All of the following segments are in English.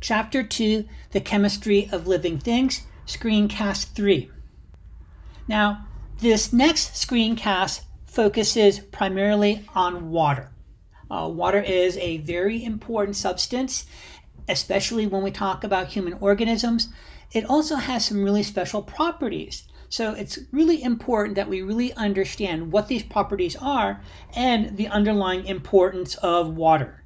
Chapter 2, The Chemistry of Living Things, Screencast 3. Now, this next screencast focuses primarily on water. Water is a very important substance, especially when we talk about human organisms. It also has some really special properties. So it's really important that we really understand what these properties are and the underlying importance of water.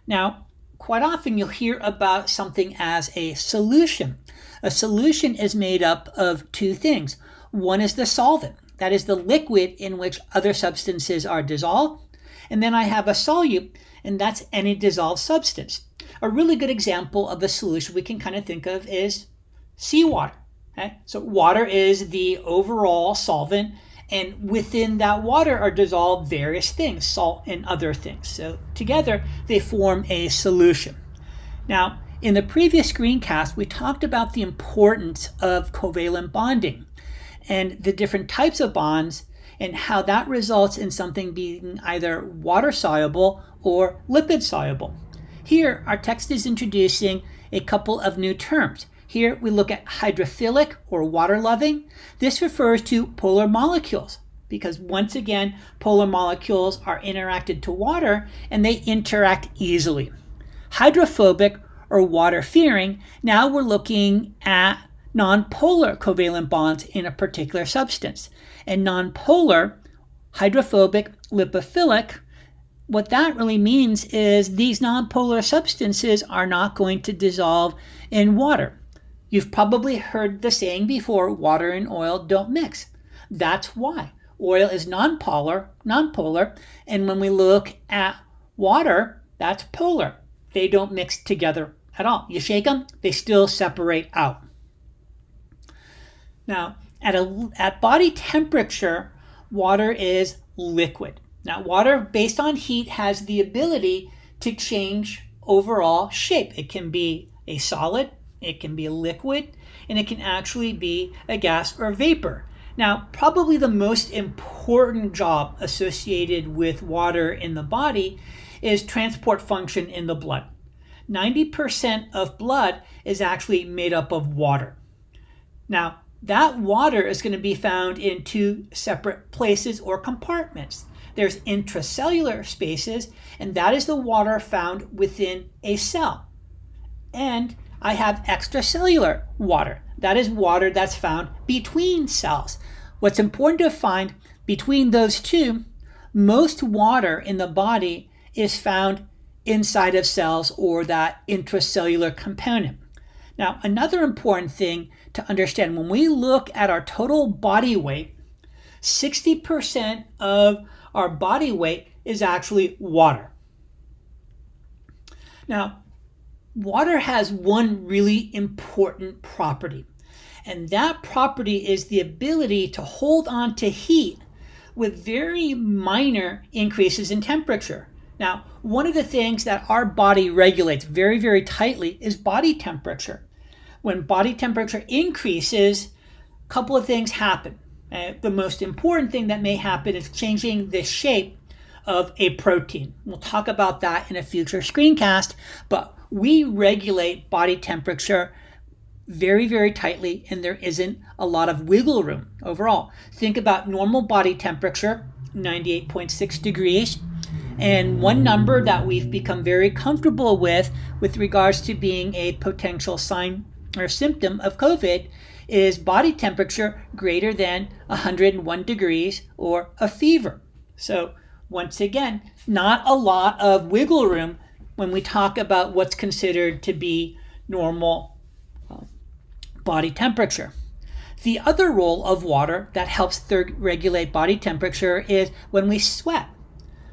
Now, quite often you'll hear about something as a solution. A solution is made up of two things. One is the solvent, that is the liquid in which other substances are dissolved. And then I have a solute, and that's any dissolved substance. A really good example of a solution we can kind of think of is seawater. Okay? So water is the overall solvent, and within that water are dissolved various things, salt and other things. So together they form a solution. Now, in the previous screencast, we talked about the importance of covalent bonding and the different types of bonds and how that results in something being either water soluble or lipid soluble. Here, our text is introducing a couple of new terms. Here we look at hydrophilic or water-loving. This refers to polar molecules because once again, polar molecules are interacted to water and they interact easily. Hydrophobic or water-fearing, now we're looking at nonpolar covalent bonds in a particular substance. And nonpolar, hydrophobic, lipophilic, what that really means is these nonpolar substances are not going to dissolve in water. You've probably heard the saying before, water and oil don't mix. That's why. Oil is nonpolar, and when we look at water, that's polar. They don't mix together at all. You shake them, they still separate out. Now, at body temperature, water is liquid. Now, water, based on heat, has the ability to change overall shape. It can be a solid, it can be a liquid, and it can actually be a gas or a vapor. Now, probably the most important job associated with water in the body is transport function in the blood. 90% of blood is actually made up of water. Now, that water is going to be found in two separate places or compartments. There's intracellular spaces, and that is the water found within a cell. And I have extracellular water. That is water that's found between cells. What's important to find between those two, most water in the body is found inside of cells or that intracellular component. Now, another important thing to understand, when we look at our total body weight, 60% of our body weight is actually water. Now, water has one really important property, and that property is the ability to hold on to heat with very minor increases in temperature. Now, one of the things that our body regulates very, very tightly is body temperature. When body temperature increases, a couple of things happen. The most important thing that may happen is changing the shape of a protein. We'll talk about that in a future screencast, but we regulate body temperature very, very tightly, and there isn't a lot of wiggle room overall. Think about normal body temperature, 98.6 degrees. And one number that we've become very comfortable with regards to being a potential sign or symptom of COVID is body temperature greater than 101 degrees or a fever. So once again, not a lot of wiggle room when we talk about what's considered to be normal body temperature. The other role of water that helps regulate body temperature is when we sweat.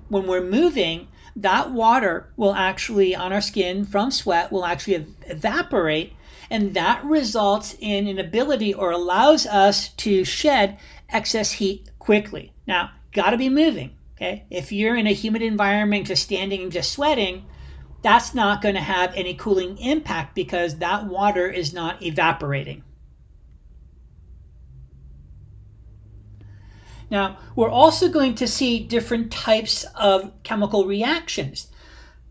When we're moving, that water will actually, on our skin from sweat, will actually evaporate, and that results in an ability or allows us to shed excess heat quickly. Now, got to be moving, okay? If you're in a humid environment, just standing and just sweating, that's not going to have any cooling impact because that water is not evaporating. Now, we're also going to see different types of chemical reactions.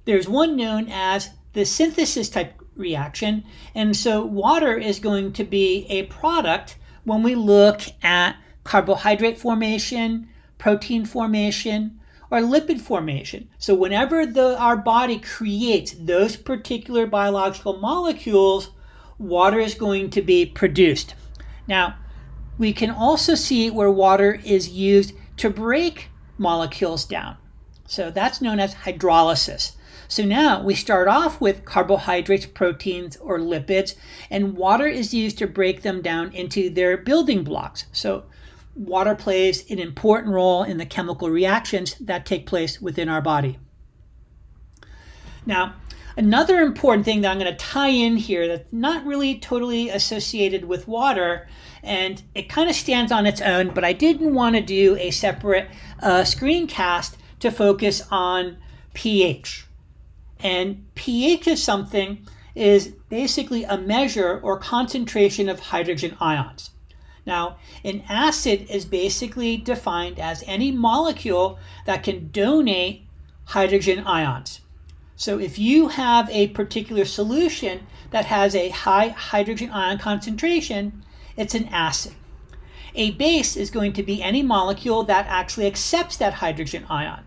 There's one known as the synthesis type reaction. And so water is going to be a product when we look at carbohydrate formation, protein formation, or lipid formation. So whenever our body creates those particular biological molecules, water is going to be produced. Now, we can also see where water is used to break molecules down. So that's known as hydrolysis. So now we start off with carbohydrates, proteins, or lipids, and water is used to break them down into their building blocks. So water plays an important role in the chemical reactions that take place within our body. Now, another important thing that I'm going to tie in here that's not really totally associated with water, and it kind of stands on its own, but I didn't want to do a separate screencast to focus on pH. And pH is basically a measure or concentration of hydrogen ions. Now, an acid is basically defined as any molecule that can donate hydrogen ions. So if you have a particular solution that has a high hydrogen ion concentration, it's an acid. A base is going to be any molecule that actually accepts that hydrogen ion.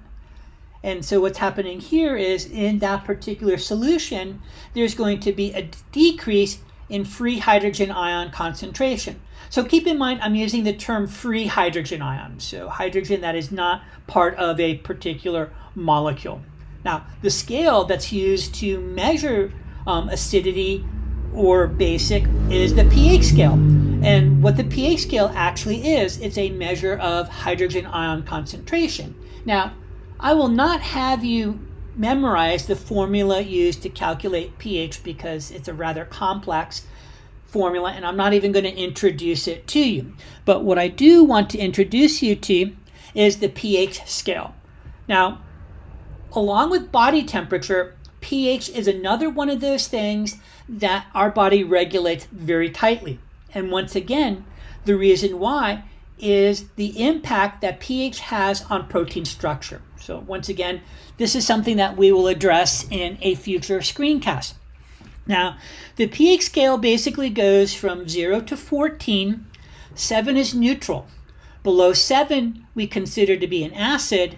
And so what's happening here is in that particular solution, there's going to be a decrease in free hydrogen ion concentration. So keep in mind, I'm using the term free hydrogen ion, so hydrogen that is not part of a particular molecule. Now, the scale that's used to measure acidity or basic is the pH scale. And what the pH scale actually is, it's a measure of hydrogen ion concentration. Now, I will not have you memorize the formula used to calculate pH because it's a rather complex formula, and I'm not even going to introduce it to you. But what I do want to introduce you to is the pH scale. Now, along with body temperature, pH is another one of those things that our body regulates very tightly. And once again, the reason why is the impact that pH has on protein structure. So once again, this is something that we will address in a future screencast. Now, the pH scale basically goes from 0 to 14. 7 is neutral. Below 7, we consider to be an acid.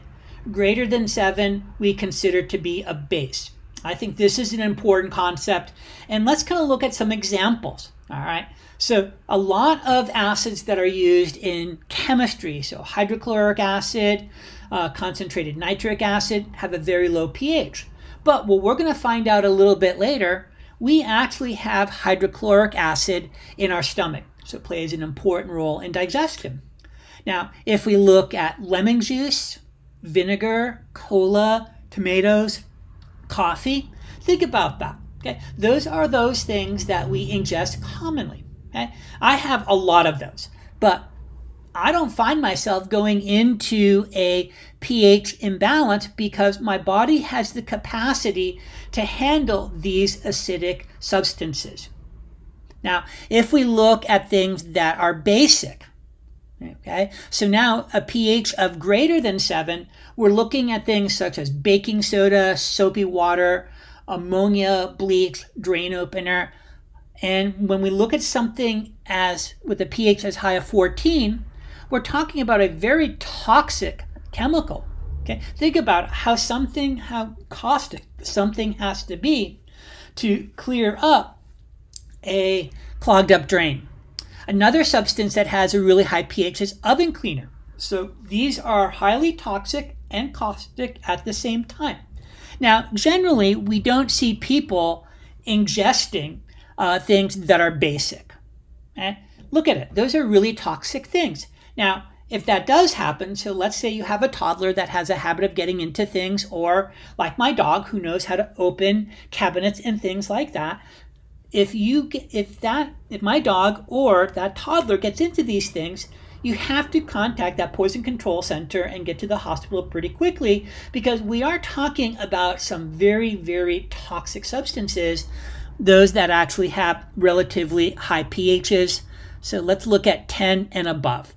Greater than 7, we consider to be a base. I think this is an important concept. And let's kind of look at some examples. All right. So a lot of acids that are used in chemistry, so hydrochloric acid, concentrated nitric acid, have a very low pH. But what we're going to find out a little bit later, we actually have hydrochloric acid in our stomach. So it plays an important role in digestion. Now, if we look at lemon juice, vinegar, cola, tomatoes, coffee, think about that. Okay? Those are those things that we ingest commonly. Okay? I have a lot of those, but I don't find myself going into a pH imbalance because my body has the capacity to handle these acidic substances. Now, if we look at things that are basic, okay, so now a pH of greater than 7, we're looking at things such as baking soda, soapy water, ammonia, bleach, drain opener. And when we look at something as with a pH as high as 14, we're talking about a very toxic chemical. Okay? Think about how caustic something has to be to clear up a clogged up drain. Another substance that has a really high pH is oven cleaner. So these are highly toxic and caustic at the same time. Now, generally, we don't see people ingesting things that are basic. Okay? Look at it. Those are really toxic things. Now, if that does happen, so let's say you have a toddler that has a habit of getting into things, or like my dog who knows how to open cabinets and things like that, if my dog or that toddler gets into these things, you have to contact that poison control center and get to the hospital pretty quickly, because we are talking about some very, very toxic substances, those that actually have relatively high pHs. So let's look at 10 and above.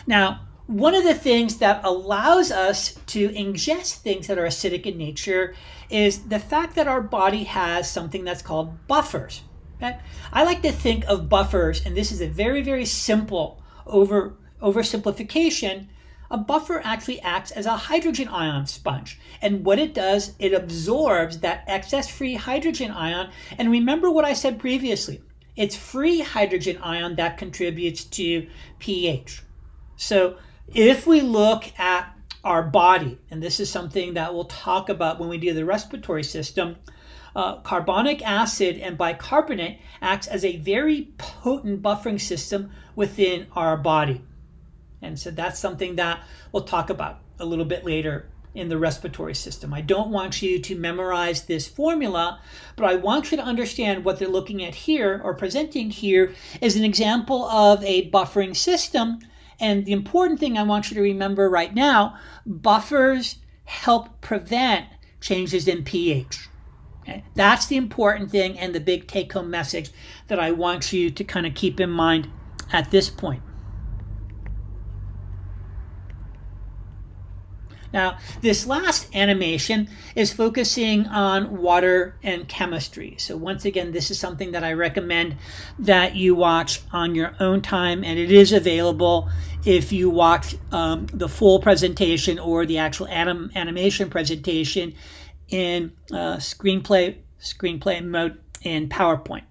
Now, one of the things that allows us to ingest things that are acidic in nature is the fact that our body has something that's called buffers. Okay? I like to think of buffers, and this is a very, very simple oversimplification. A buffer actually acts as a hydrogen ion sponge. And what it does, it absorbs that excess free hydrogen ion. And remember what I said previously. It's free hydrogen ion that contributes to pH. So if we look at our body, and this is something that we'll talk about when we do the respiratory system, carbonic acid and bicarbonate acts as a very potent buffering system within our body. And so that's something that we'll talk about a little bit later in the respiratory system. I don't want you to memorize this formula, but I want you to understand what they're looking at here or presenting here is an example of a buffering system. And the important thing I want you to remember right now, buffers help prevent changes in pH. Okay? That's the important thing and the big take-home message that I want you to kind of keep in mind at this point. Now, this last animation is focusing on water and chemistry. So once again, this is something that I recommend that you watch on your own time, and it is available if you watch the full presentation or the actual animation presentation in screenplay mode in PowerPoint.